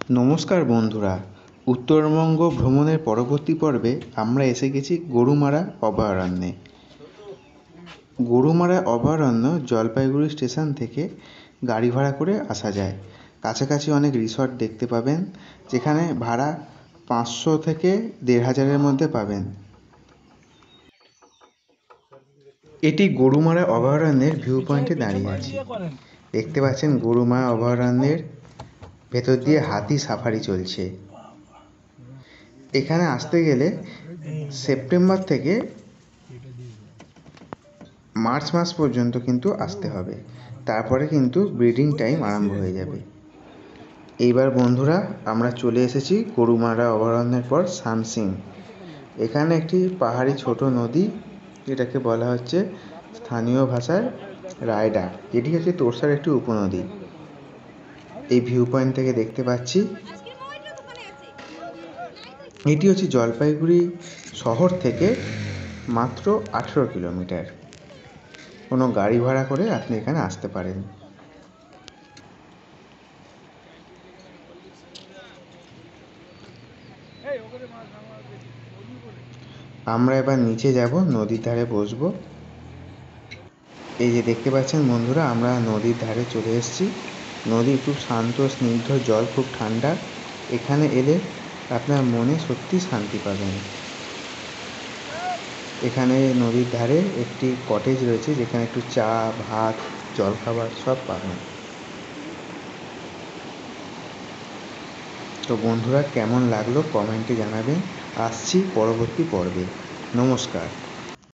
নমস্কার বন্ধুরা, উত্তরবঙ্গ ভ্রমণের পরবর্তী পর্বে আমরা এসে গেছি গরুমারা অভয়ারণ্যে। গরুমারা অভয়ারণ্য জলপাইগুড়ি স্টেশন থেকে গাড়ি ভাড়া করে আসা যায়। কাছাকাছি অনেক রিসর্ট দেখতে পাবেন, যেখানে ভাড়া 500 থেকে 1500-এর মধ্যে পাবেন। এটি গরুমারা অভয়ারণ্যের ভিউ পয়েন্টে দাঁড়িয়ে আছে। দেখতে পাচ্ছেন গরুমারা অভয়ারণ্যের ভেতর দিয়ে হাতি সাফারি চলছে। এখানে আসতে গেলে সেপ্টেম্বর থেকে মার্চ মাস পর্যন্ত কিন্তু আসতে হবে, তারপরে কিন্তু ব্রিডিং টাইম আরম্ভ হয়ে যাবে। এইবার বন্ধুরা, আমরা চলে এসেছি গরুমারা অভয়ারণ্যের পর সামসিং। এখানে একটি পাহাড়ি ছোট নদী, যেটাকে বলা হচ্ছে স্থানীয় ভাষায় রায়ডা, এটি হচ্ছে তোরসার একটি উপনদী। এই ভিউ পয়েন্ট থেকে দেখতে পাচ্ছি। এটি হচ্ছে জলপাইগুড়ি শহর থেকে মাত্র 18 কিলোমিটার। কোনো গাড়ি ভাড়া করে আপনি এখানে আসতে পারেন। আমরা এবার নিচে যাব, নদীর ধারে বসবো। এই যে দেখতে পাচ্ছেন বন্ধুরা, আমরা নদীর ধারে চলে এসেছি। নদী খুব শান্ত, স্নিগ্ধ, জল খুব ঠান্ডা। এখানে এলে আপনার মনে সত্যি শান্তি পাবেন। এখানে নদীর ধারে একটি কটেজ রয়েছে, যেখানে একটু চা, ভাত, জলখাবার সব পাবেন। তো বন্ধুরা, কেমন লাগলো কমেন্টে জানাবেন। আসছি পরবর্তী পর্বে। নমস্কার।